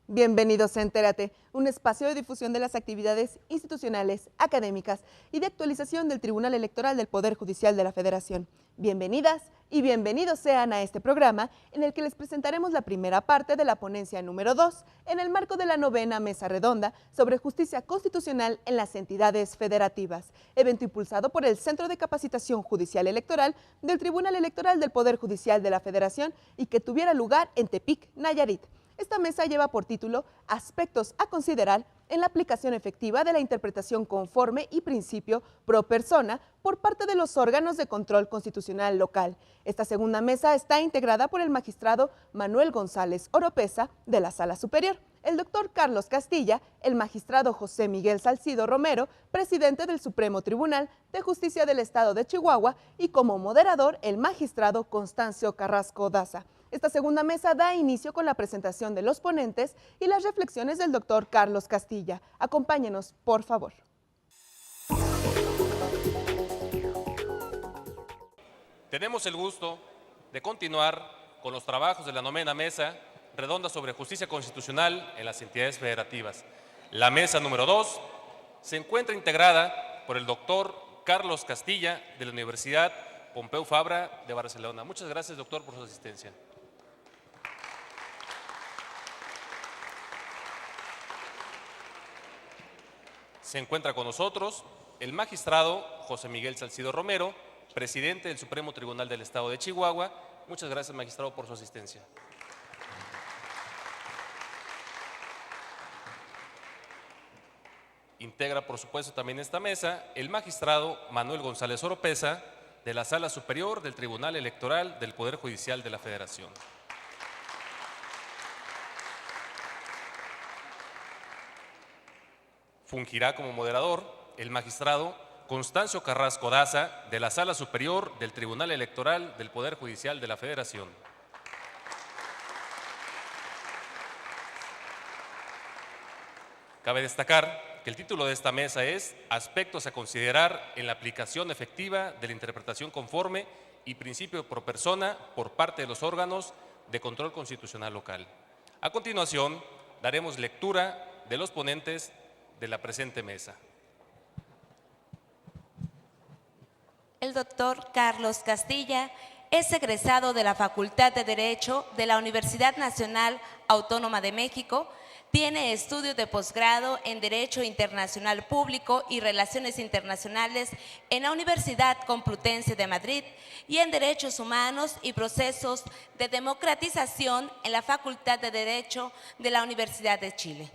Bienvenidos a Entérate, un espacio de difusión de las actividades institucionales, académicas y de actualización del Tribunal Electoral del Poder Judicial de la Federación. Bienvenidas y bienvenidos sean a este programa en el que les presentaremos la primera parte de la ponencia número 2 en el marco de la 9ª Mesa Redonda sobre Justicia Constitucional en las entidades federativas, evento impulsado por el Centro de Capacitación Judicial Electoral del Tribunal Electoral del Poder Judicial de la Federación y que tuviera lugar en Tepic, Nayarit. Esta mesa lleva por título Aspectos a considerar en la aplicación efectiva de la interpretación conforme y principio pro persona por parte de los órganos de control constitucional local. Esta segunda mesa está integrada por el magistrado Manuel González Oropeza de la Sala Superior, el doctor Carlos Castilla, el magistrado José Miguel Salcido Romero, presidente del Supremo Tribunal de Justicia del Estado de Chihuahua, y como moderador el magistrado Constancio Carrasco Daza. Esta segunda mesa da inicio con la presentación de los ponentes y las reflexiones del doctor Carlos Castilla. Acompáñenos, por favor. Tenemos el gusto de continuar con los trabajos de la 9ª Mesa Redonda sobre Justicia Constitucional en las entidades federativas. La mesa número 2 se encuentra integrada por el doctor Carlos Castilla de la Universidad Pompeu Fabra de Barcelona. Muchas gracias, doctor, por su asistencia. Se encuentra con nosotros el magistrado José Miguel Salcido Romero, presidente del Supremo Tribunal del Estado de Chihuahua. Muchas gracias, magistrado, por su asistencia. Integra, por supuesto, también esta mesa el magistrado Manuel González Oropeza de la Sala Superior del Tribunal Electoral del Poder Judicial de la Federación. Fungirá como moderador el magistrado Constancio Carrasco Daza de la Sala Superior del Tribunal Electoral del Poder Judicial de la Federación. Cabe destacar que el título de esta mesa es Aspectos a considerar en la aplicación efectiva de la interpretación conforme y principio pro persona por parte de los órganos de control constitucional local. A continuación, daremos lectura de los ponentes de la presente mesa. El doctor Carlos Castilla es egresado de la Facultad de Derecho de la Universidad Nacional Autónoma de México. Tiene estudios de posgrado en Derecho Internacional Público y Relaciones Internacionales en la Universidad Complutense de Madrid y en Derechos Humanos y Procesos de Democratización en la Facultad de Derecho de la Universidad de Chile.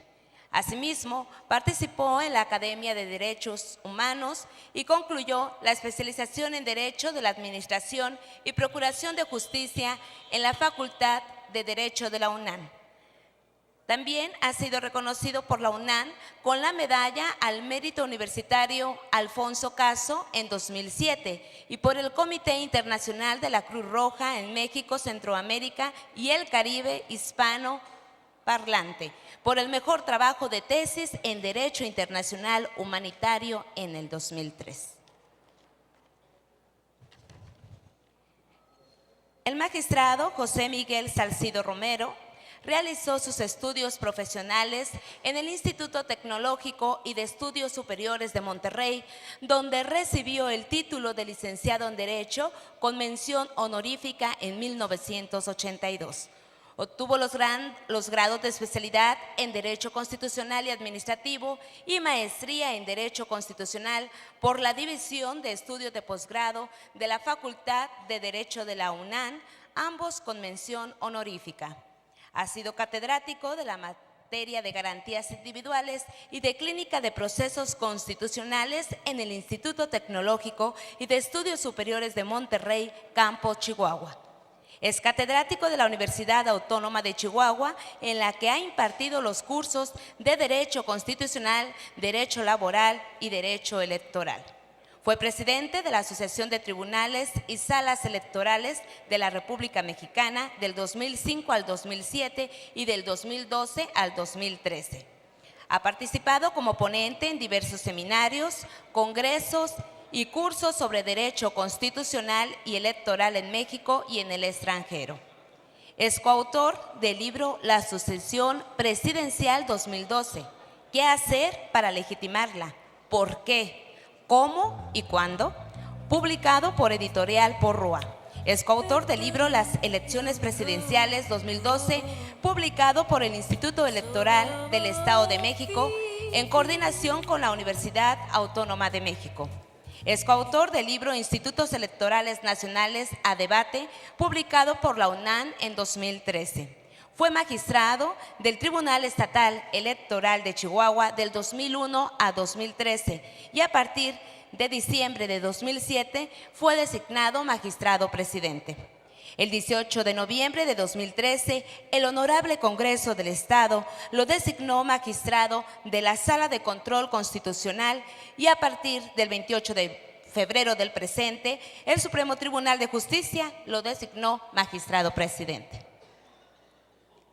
Asimismo, participó en la Academia de Derechos Humanos y concluyó la especialización en Derecho de la Administración y Procuración de Justicia en la Facultad de Derecho de la UNAM. También ha sido reconocido por la UNAM con la medalla al Mérito Universitario Alfonso Caso en 2007 y por el Comité Internacional de la Cruz Roja en México, Centroamérica y el Caribe Hispano Parlante por el mejor trabajo de tesis en Derecho Internacional Humanitario en el 2003. El magistrado José Miguel Salcido Romero realizó sus estudios profesionales en el Instituto Tecnológico y de Estudios Superiores de Monterrey, donde recibió el título de licenciado en Derecho con mención honorífica en 1982. Obtuvo los grados de especialidad en Derecho Constitucional y Administrativo y maestría en Derecho Constitucional por la División de Estudios de Posgrado de la Facultad de Derecho de la UNAM, ambos con mención honorífica. Ha sido catedrático de la materia de Garantías Individuales y de Clínica de Procesos Constitucionales en el Instituto Tecnológico y de Estudios Superiores de Monterrey, Campo, Chihuahua. Es catedrático de la Universidad Autónoma de Chihuahua, en la que ha impartido los cursos de Derecho Constitucional, Derecho Laboral y Derecho Electoral. Fue presidente de la Asociación de Tribunales y Salas Electorales de la República Mexicana del 2005 al 2007 y del 2012 al 2013. Ha participado como ponente en diversos seminarios, congresos y cursos sobre derecho constitucional y electoral en México y en el extranjero. Es coautor del libro La sucesión presidencial 2012, ¿qué hacer para legitimarla? ¿Por qué? ¿Cómo y cuándo? Publicado por Editorial Porrúa. Es coautor del libro Las elecciones presidenciales 2012, publicado por el Instituto Electoral del Estado de México en coordinación con la Universidad Autónoma de México. Es coautor del libro Institutos Electorales Nacionales a Debate, publicado por la UNAM en 2013. Fue magistrado del Tribunal Estatal Electoral de Chihuahua del 2001 a 2013 y a partir de diciembre de 2007 fue designado magistrado presidente. El 18 de noviembre de 2013, el Honorable Congreso del Estado lo designó magistrado de la Sala de Control Constitucional y a partir del 28 de febrero del presente, el Supremo Tribunal de Justicia lo designó magistrado presidente.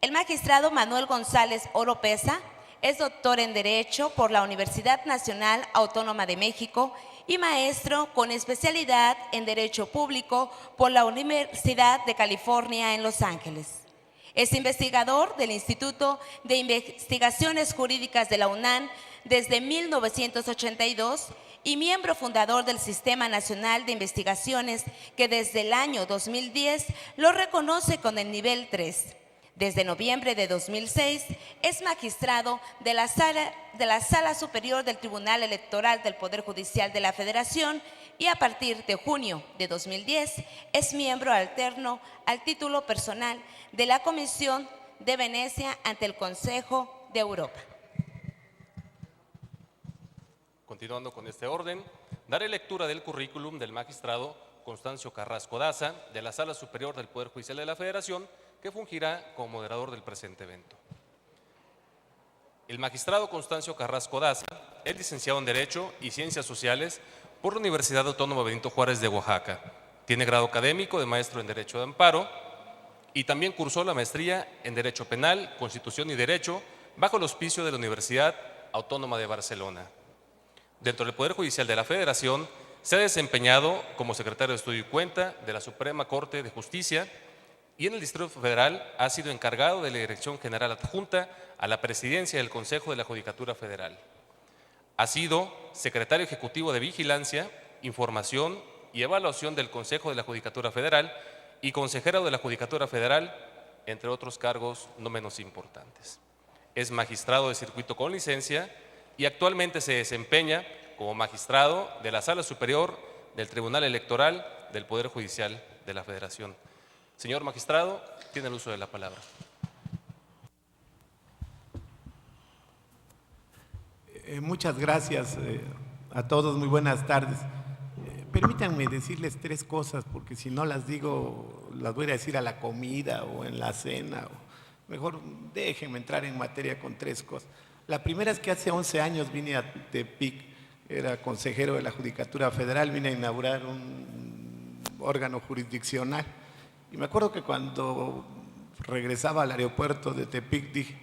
El magistrado Manuel González Oropesa es doctor en Derecho por la Universidad Nacional Autónoma de México y maestro con especialidad en Derecho Público por la Universidad de California en Los Ángeles. Es investigador del Instituto de Investigaciones Jurídicas de la UNAM desde 1982 y miembro fundador del Sistema Nacional de Investigaciones que desde el año 2010 lo reconoce con el nivel 3. Desde noviembre de 2006 es magistrado de la Sala Superior del Tribunal Electoral del Poder Judicial de la Federación y a partir de junio de 2010 es miembro alterno al título personal de la Comisión de Venecia ante el Consejo de Europa. Continuando con este orden, daré lectura del currículum del magistrado Constancio Carrasco Daza de la Sala Superior del Poder Judicial de la Federación, que fungirá como moderador del presente evento. El magistrado Constancio Carrasco Daza es licenciado en Derecho y Ciencias Sociales por la Universidad Autónoma Benito Juárez de Oaxaca. Tiene grado académico de maestro en Derecho de Amparo y también cursó la maestría en Derecho Penal, Constitución y Derecho bajo el auspicio de la Universidad Autónoma de Barcelona. Dentro del Poder Judicial de la Federación se ha desempeñado como secretario de Estudio y Cuenta de la Suprema Corte de Justicia y en el Distrito Federal ha sido encargado de la Dirección General Adjunta a la Presidencia del Consejo de la Judicatura Federal. Ha sido secretario ejecutivo de Vigilancia, Información y Evaluación del Consejo de la Judicatura Federal y consejero de la Judicatura Federal, entre otros cargos no menos importantes. Es magistrado de circuito con licencia y actualmente se desempeña como magistrado de la Sala Superior del Tribunal Electoral del Poder Judicial de la Federación. Señor magistrado, tiene el uso de la palabra. Muchas gracias a todos, muy buenas tardes. Permítanme decirles tres cosas, porque si no las digo, las voy a decir a la comida o en la cena. Mejor déjenme entrar en materia con tres cosas. La primera es que hace 11 años vine a Tepic, era consejero de la Judicatura Federal, vine a inaugurar un órgano jurisdiccional. Y me acuerdo que cuando regresaba al aeropuerto de Tepic dije,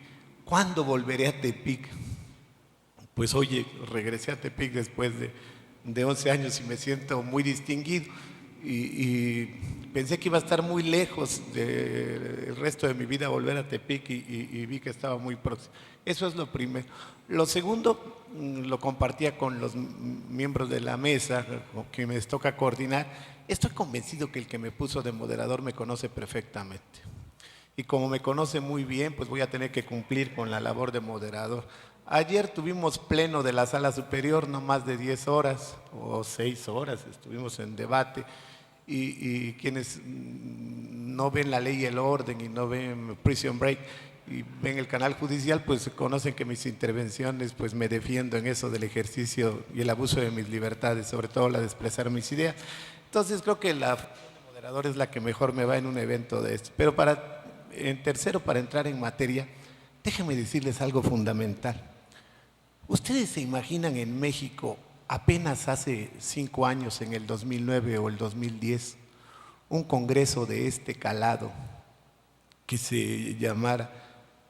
¿cuándo volveré a Tepic? Pues oye, regresé a Tepic después de 11 años y me siento muy distinguido. Y pensé que iba a estar muy lejos del resto de mi vida volver a Tepic y vi que estaba muy próximo. Eso es lo primero. Lo segundo, lo compartía con los miembros de la mesa, que me toca coordinar. Estoy convencido que el que me puso de moderador me conoce perfectamente. Y como me conoce muy bien, pues voy a tener que cumplir con la labor de moderador. Ayer tuvimos pleno de la Sala Superior, no más de 10 horas o 6 horas, estuvimos en debate. Y quienes no ven la ley y el orden y no ven Prison Break y ven el canal judicial, pues conocen que mis intervenciones pues me defiendo en eso del ejercicio y el abuso de mis libertades, sobre todo la de expresar mis ideas. Entonces creo que la moderador es la que mejor me va en un evento de esto. Pero en tercero, para entrar en materia, déjenme decirles algo fundamental. ¿Ustedes se imaginan en México, apenas hace 5 años, en el 2009 o el 2010, un congreso de este calado que se llamara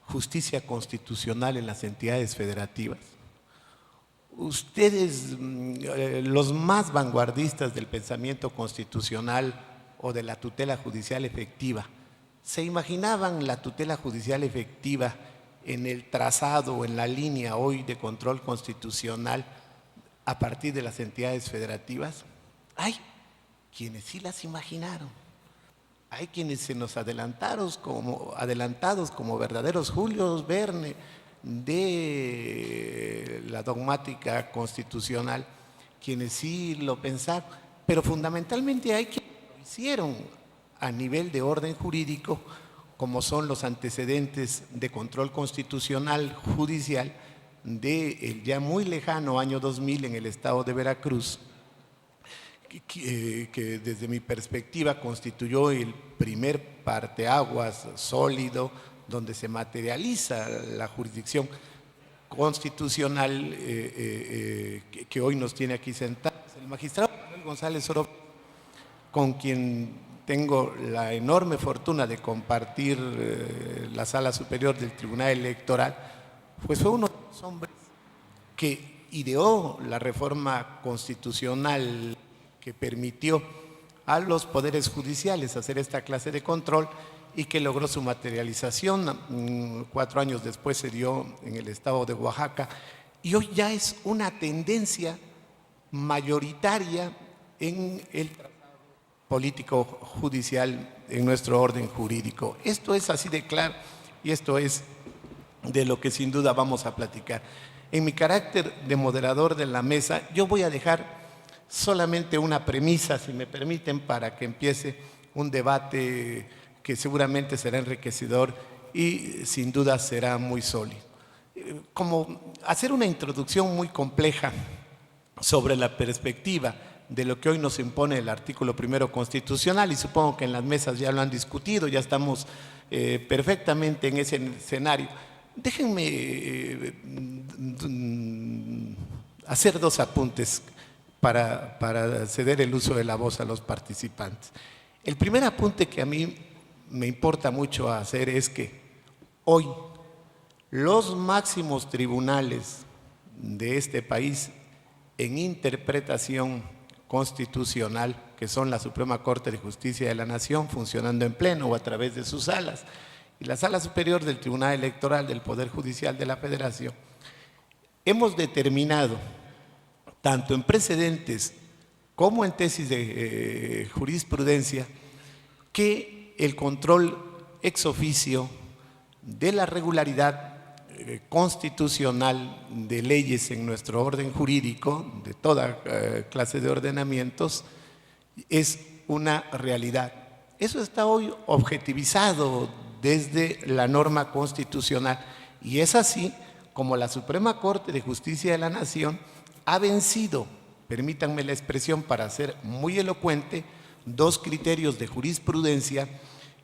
Justicia Constitucional en las entidades federativas? Ustedes, los más vanguardistas del pensamiento constitucional o de la tutela judicial efectiva, ¿se imaginaban la tutela judicial efectiva en el trazado o en la línea hoy de control constitucional a partir de las entidades federativas? Hay quienes sí las imaginaron. Hay quienes se nos adelantados como verdaderos Julios Verne de la dogmática constitucional, quienes sí lo pensaron, pero fundamentalmente hay quienes lo hicieron a nivel de orden jurídico, como son los antecedentes de control constitucional judicial del ya muy lejano año 2000 en el estado de Veracruz, que desde mi perspectiva constituyó el primer parteaguas sólido donde se materializa la jurisdicción constitucional que hoy nos tiene aquí sentados. El magistrado Manuel González Oro, con quien tengo la enorme fortuna de compartir la sala superior del Tribunal Electoral, pues fue uno de los hombres que ideó la reforma constitucional que permitió a los poderes judiciales hacer esta clase de control y que logró su materialización. 4 años después se dio en el estado de Oaxaca y hoy ya es una tendencia mayoritaria en el político judicial en nuestro orden jurídico. Esto es así de claro y esto es de lo que sin duda vamos a platicar. En mi carácter de moderador de la mesa, yo voy a dejar solamente una premisa, si me permiten, para que empiece un debate que seguramente será enriquecedor y sin duda será muy sólido. Como hacer una introducción muy compleja sobre la perspectiva de lo que hoy nos impone el artículo 1 constitucional, y supongo que en las mesas ya lo han discutido, ya estamos perfectamente en ese escenario. Déjenme hacer 2 apuntes para ceder el uso de la voz a los participantes. El primer apunte que a mí me importa mucho hacer es que hoy los máximos tribunales de este país en interpretación constitucional, que son la Suprema Corte de Justicia de la Nación, funcionando en pleno o a través de sus salas, y la Sala Superior del Tribunal Electoral del Poder Judicial de la Federación, hemos determinado, tanto en precedentes como en tesis de jurisprudencia, que el control ex oficio de la regularidad constitucional de leyes en nuestro orden jurídico, de toda clase de ordenamientos, es una realidad. Eso está hoy objetivizado desde la norma constitucional y es así como la Suprema Corte de Justicia de la Nación ha vencido, permítanme la expresión para ser muy elocuente, 2 criterios de jurisprudencia.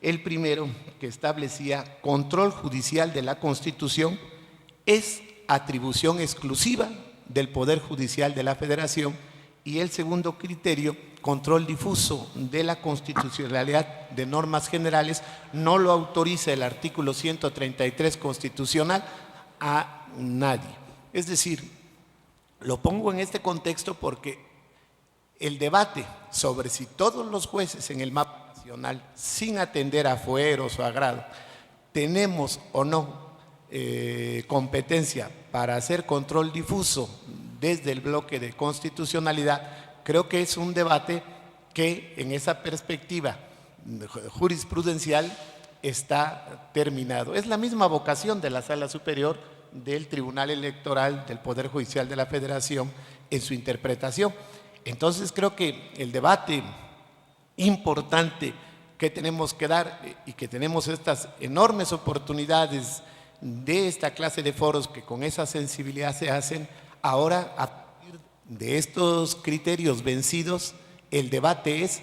El primero, que establecía control judicial de la Constitución, es atribución exclusiva del Poder Judicial de la Federación, y el segundo criterio, control difuso de la constitucionalidad de normas generales, no lo autoriza el artículo 133 constitucional a nadie. Es decir, lo pongo en este contexto porque el debate sobre si todos los jueces en el mapa nacional, sin atender a fueros o agrado, tenemos o no competencia para hacer control difuso desde el bloque de constitucionalidad, creo que es un debate que en esa perspectiva jurisprudencial está terminado. Es la misma vocación de la Sala Superior del Tribunal Electoral del Poder Judicial de la Federación en su interpretación. Entonces creo que el debate importante que tenemos que dar y que tenemos estas enormes oportunidades de esta clase de foros que con esa sensibilidad se hacen, ahora a partir de estos criterios vencidos, el debate es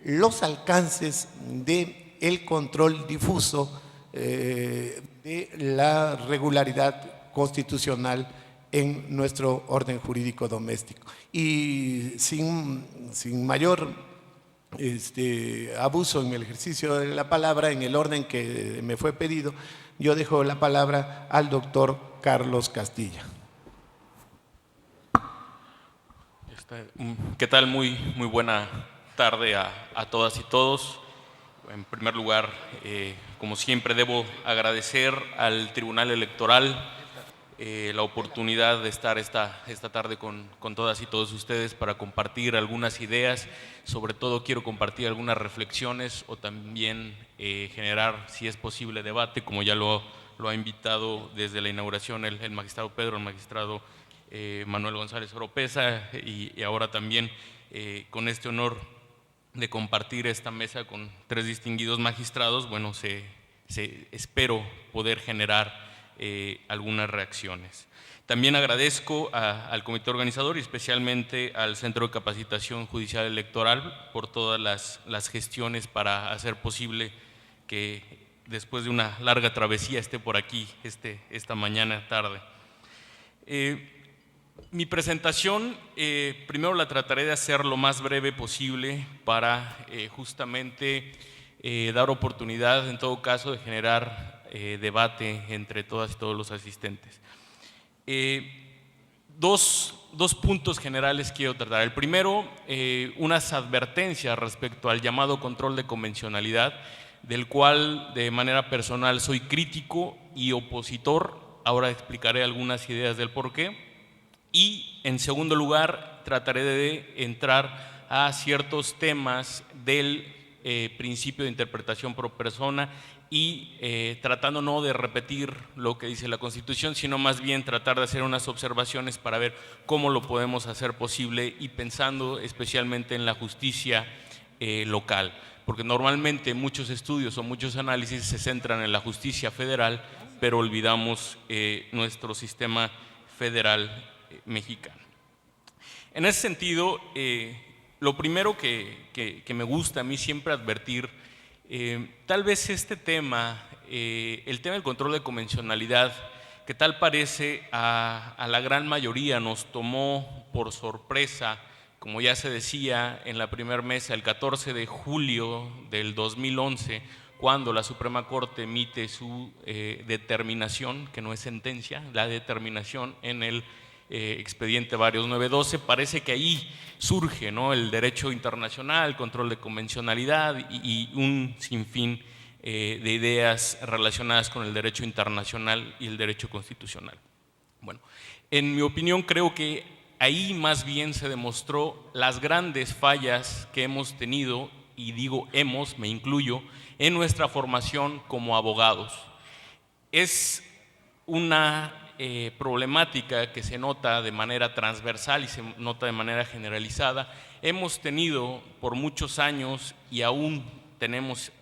los alcances del control difuso de la regularidad constitucional en nuestro orden jurídico doméstico. Y sin mayor abuso en el ejercicio de la palabra, en el orden que me fue pedido, yo dejo la palabra al doctor Carlos Castilla. ¿Qué tal? Muy buena tarde a todas y todos. En primer lugar, como siempre, debo agradecer al Tribunal Electoral la oportunidad de estar esta tarde con todas y todos ustedes para compartir algunas ideas. Sobre todo quiero compartir algunas reflexiones o también generar, si es posible, debate, como ya lo ha invitado desde la inauguración el magistrado Pedro, el magistrado Manuel González Oropesa, y ahora también con este honor de compartir esta mesa con 3 distinguidos magistrados. Bueno, espero poder generar algunas reacciones. También agradezco al comité organizador y especialmente al Centro de Capacitación Judicial Electoral por todas las gestiones para hacer posible que después de una larga travesía esté por aquí esta mañana tarde. Mi presentación primero la trataré de hacer lo más breve posible para justamente dar oportunidad, en todo caso, de generar debate entre todas y todos los asistentes. Dos puntos generales quiero tratar. El primero, unas advertencias respecto al llamado control de convencionalidad, del cual de manera personal soy crítico y opositor. Ahora explicaré algunas ideas del porqué. Y en segundo lugar, trataré de entrar a ciertos temas del principio de interpretación pro persona y tratando no de repetir lo que dice la Constitución, sino más bien tratar de hacer unas observaciones para ver cómo lo podemos hacer posible y pensando especialmente en la justicia local, porque normalmente muchos estudios o muchos análisis se centran en la justicia federal, pero olvidamos nuestro sistema federal mexicano. En ese sentido, lo primero que me gusta a mí siempre advertir, tal vez este tema, el tema del control de convencionalidad, que tal parece a la gran mayoría nos tomó por sorpresa, como ya se decía en la primera mesa, el 14 de julio del 2011, cuando la Suprema Corte emite su determinación, que no es sentencia, la determinación en el expediente varios 912, parece que ahí surge, ¿no?, el derecho internacional, control de convencionalidad y un sinfín de ideas relacionadas con el derecho internacional y el derecho constitucional. Bueno, en mi opinión creo que ahí más bien se demostró las grandes fallas que hemos tenido, y digo hemos, me incluyo, en nuestra formación como abogados. Es una problemática que se nota de manera transversal y se nota de manera generalizada. Hemos tenido por muchos años y tenemos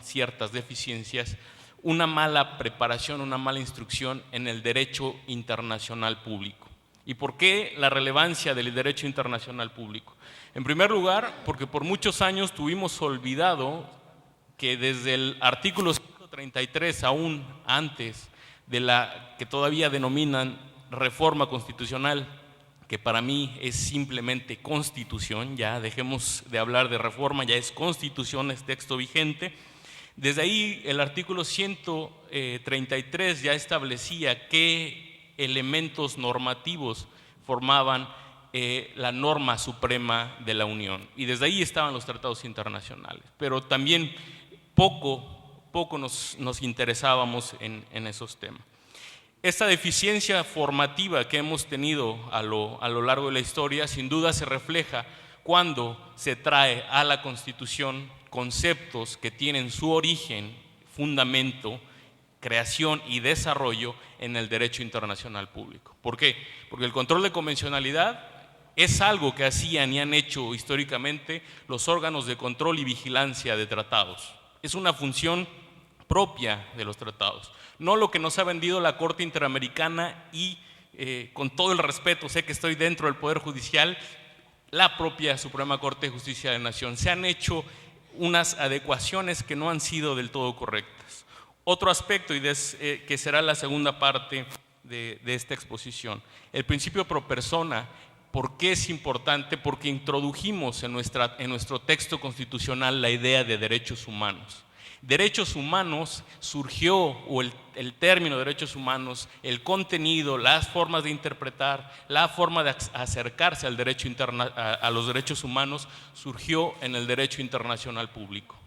ciertas deficiencias, una mala preparación, una mala instrucción en el derecho internacional público. ¿Y por qué la relevancia del derecho internacional público? En primer lugar, porque por muchos años tuvimos olvidado que desde el artículo 133, aún antes de la que todavía denominan reforma constitucional, que para mí es simplemente constitución, ya dejemos de hablar de reforma, ya es constitución, es texto vigente. Desde ahí el artículo 133 ya establecía qué elementos normativos formaban la norma suprema de la Unión, y desde ahí estaban los tratados internacionales, pero también poco nos interesábamos en esos temas. Esta deficiencia formativa que hemos tenido a lo largo de la historia sin duda se refleja cuando se trae a la Constitución conceptos que tienen su origen, fundamento, creación y desarrollo en el derecho internacional público. ¿Por qué? Porque el control de convencionalidad es algo que hacían y han hecho históricamente los órganos de control y vigilancia de tratados. Es una función propia de los tratados, no lo que nos ha vendido la Corte Interamericana y con todo el respeto, sé que estoy dentro del Poder Judicial, la propia Suprema Corte de Justicia de la Nación. Se han hecho unas adecuaciones que no han sido del todo correctas. Otro aspecto, y que será la segunda parte de esta exposición, el principio pro persona. ¿Por qué es importante? Porque introdujimos en nuestro texto constitucional la idea de derechos humanos. Derechos humanos surgió, o el término derechos humanos, el contenido, las formas de interpretar, la forma de acercarse al derecho a los derechos humanos surgió en el derecho internacional público.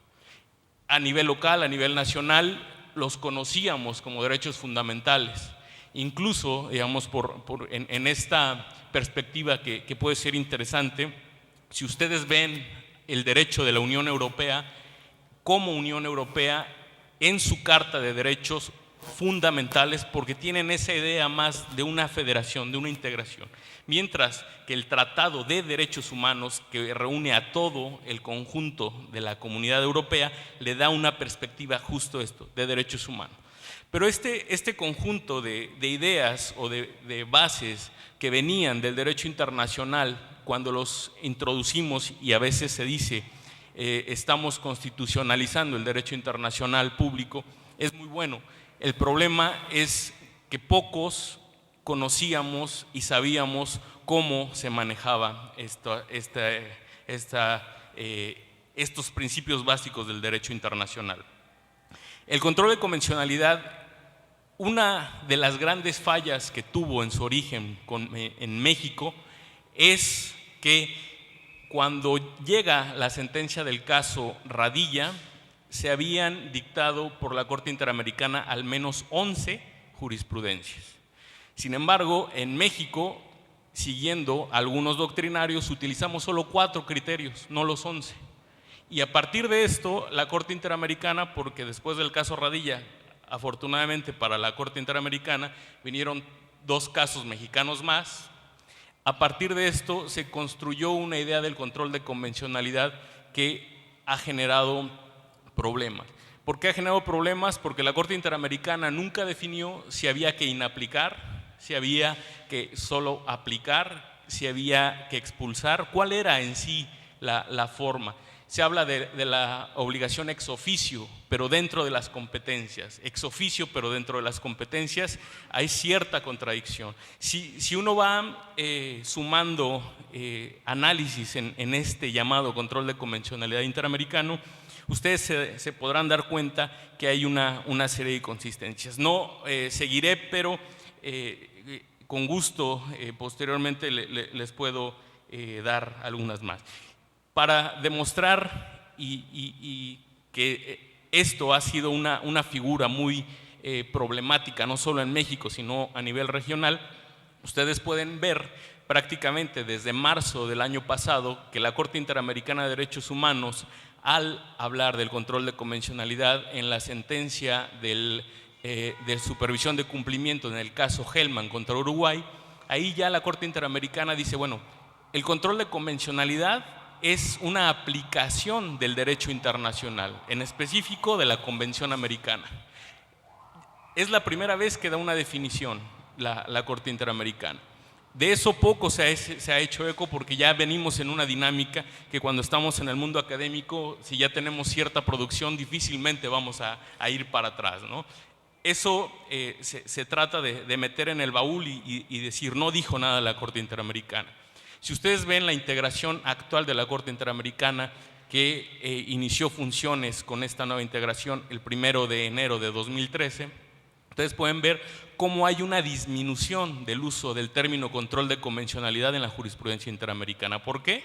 A nivel local, a nivel nacional, los conocíamos como derechos fundamentales. Incluso, digamos, en esta perspectiva que puede ser interesante, si ustedes ven el derecho de la Unión Europea, como Unión Europea, en su Carta de Derechos Fundamentales, porque tienen esa idea más de una federación, de una integración. Mientras que el Tratado de Derechos Humanos, que reúne a todo el conjunto de la Comunidad Europea, le da una perspectiva justo esto, de derechos humanos. Pero este conjunto de ideas o de bases que venían del derecho internacional, cuando los introducimos, y a veces se dice estamos constitucionalizando el derecho internacional público, es muy bueno. El problema es que pocos conocíamos y sabíamos cómo se manejaba estos principios básicos del derecho internacional. El control de convencionalidad, una de las grandes fallas que tuvo en su origen en México es que cuando llega la sentencia del caso Radilla, se habían dictado por la Corte Interamericana al menos 11 jurisprudencias. Sin embargo, en México, siguiendo algunos doctrinarios, utilizamos solo 4 criterios, no los 11. Y a partir de esto, la Corte Interamericana, porque después del caso Radilla, afortunadamente para la Corte Interamericana, vinieron 2 casos mexicanos más. A partir de esto se construyó una idea del control de convencionalidad que ha generado problemas. ¿Por qué ha generado problemas? Porque la Corte Interamericana nunca definió si había que inaplicar, si había que solo aplicar, si había que expulsar, cuál era en sí la forma. Se habla de la obligación ex officio, pero dentro de las competencias. Ex officio, pero dentro de las competencias hay cierta contradicción. Si uno va sumando análisis en este llamado control de convencionalidad interamericano, ustedes se podrán dar cuenta que hay una serie de inconsistencias. No seguiré, pero con gusto posteriormente les puedo dar algunas más. Para demostrar que esto ha sido una figura muy problemática, no solo en México, sino a nivel regional, ustedes pueden ver prácticamente desde marzo del año pasado que la Corte Interamericana de Derechos Humanos, al hablar del control de convencionalidad en la sentencia de supervisión de cumplimiento en el caso Hellman contra Uruguay, ahí ya la Corte Interamericana dice, bueno, el control de convencionalidad es una aplicación del derecho internacional, en específico de la Convención Americana. Es la primera vez que da una definición la Corte Interamericana. De eso poco se ha hecho eco, porque ya venimos en una dinámica que cuando estamos en el mundo académico, si ya tenemos cierta producción, difícilmente vamos a ir para atrás, ¿no? Eso se trata de meter en el baúl y decir, no dijo nada la Corte Interamericana. Si ustedes ven la integración actual de la Corte Interamericana, que inició funciones con esta nueva integración el 1 de enero de 2013, ustedes pueden ver cómo hay una disminución del uso del término control de convencionalidad en la jurisprudencia interamericana. ¿Por qué?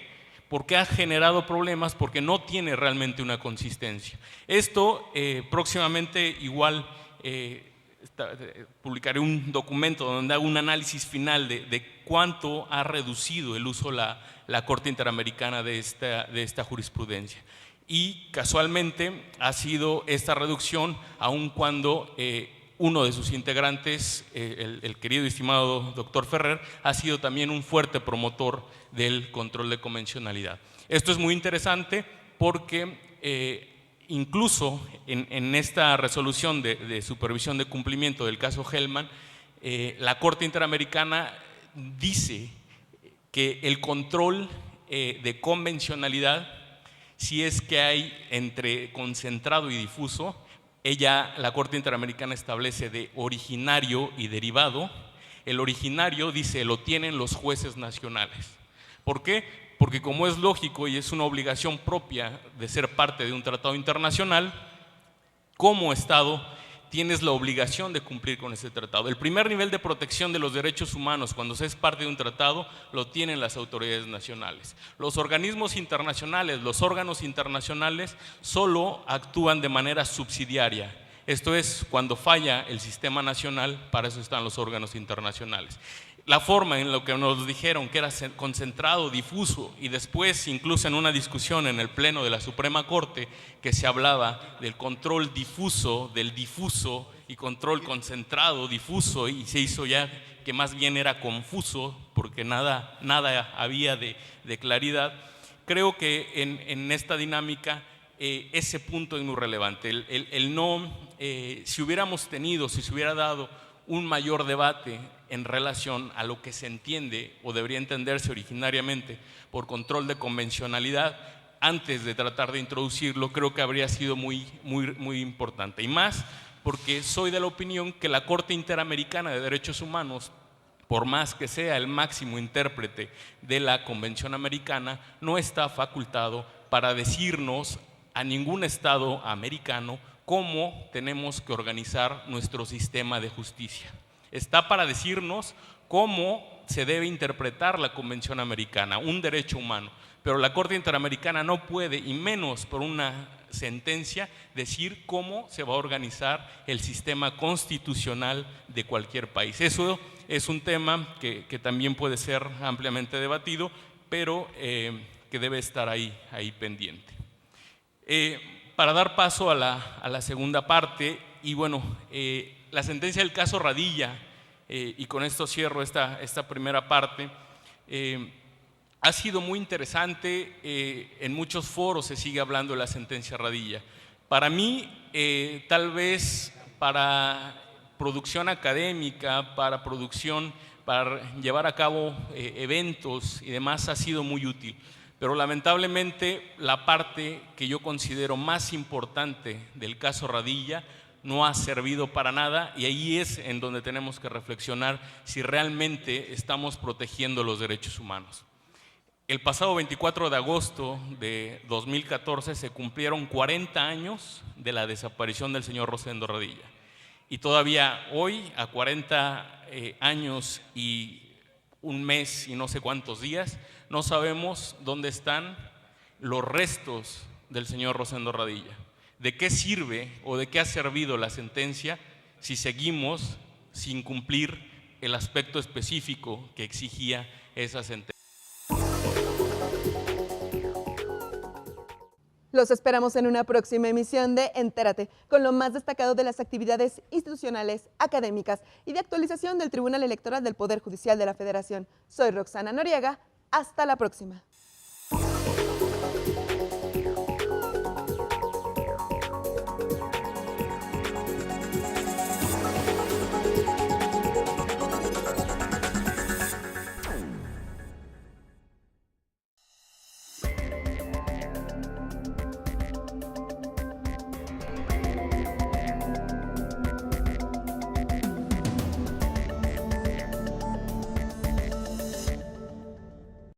Porque ha generado problemas, porque no tiene realmente una consistencia. Esto próximamente igual publicaré un documento donde hago un análisis final de cuánto ha reducido el uso la Corte Interamericana de esta jurisprudencia. Y casualmente ha sido esta reducción aun cuando uno de sus integrantes, el querido y estimado doctor Ferrer, ha sido también un fuerte promotor del control de convencionalidad. Esto es muy interesante porque incluso en esta resolución de supervisión de cumplimiento del caso Hellman, la Corte Interamericana dice que el control de convencionalidad si es que hay entre concentrado y difuso. La Corte Interamericana establece de originario y derivado. El originario, dice, lo tienen los jueces nacionales. ¿Por qué? Porque como es lógico y es una obligación propia de ser parte de un tratado internacional, como Estado tienes la obligación de cumplir con ese tratado. El primer nivel de protección de los derechos humanos cuando se es parte de un tratado lo tienen las autoridades nacionales. Los organismos internacionales, los órganos internacionales solo actúan de manera subsidiaria. Esto es, cuando falla el sistema nacional, para eso están los órganos internacionales. La forma en la que nos dijeron que era concentrado, difuso, y después incluso en una discusión en el Pleno de la Suprema Corte que se hablaba del control difuso, del difuso y control concentrado, difuso, y se hizo ya que más bien era confuso porque nada había de claridad. Creo que en esta dinámica ese punto es muy relevante. Si se hubiera dado un mayor debate en relación a lo que se entiende o debería entenderse originariamente por control de convencionalidad, antes de tratar de introducirlo, creo que habría sido muy importante. Y más porque soy de la opinión que la Corte Interamericana de Derechos Humanos, por más que sea el máximo intérprete de la Convención Americana, no está facultado para decirnos a ningún Estado americano cómo tenemos que organizar nuestro sistema de justicia. Está para decirnos cómo se debe interpretar la Convención Americana, un derecho humano, pero la Corte Interamericana no puede, y menos por una sentencia, decir cómo se va a organizar el sistema constitucional de cualquier país. Eso es un tema que también puede ser ampliamente debatido, pero que debe estar ahí pendiente. Para dar paso a la segunda parte, y bueno, la sentencia del caso Radilla, y con esto cierro esta primera parte, ha sido muy interesante. En muchos foros se sigue hablando de la sentencia Radilla. Para mí, tal vez para producción académica, para llevar a cabo eventos y demás, ha sido muy útil. Pero lamentablemente la parte que yo considero más importante del caso Radilla no ha servido para nada, y ahí es en donde tenemos que reflexionar si realmente estamos protegiendo los derechos humanos. El pasado 24 de agosto de 2014 se cumplieron 40 años de la desaparición del señor Rosendo Radilla, y todavía hoy, a 40 años y un mes y no sé cuántos días, no sabemos dónde están los restos del señor Rosendo Radilla. ¿De qué sirve o de qué ha servido la sentencia si seguimos sin cumplir el aspecto específico que exigía esa sentencia? Los esperamos en una próxima emisión de Entérate, con lo más destacado de las actividades institucionales, académicas y de actualización del Tribunal Electoral del Poder Judicial de la Federación. Soy Roxana Noriega. Hasta la próxima.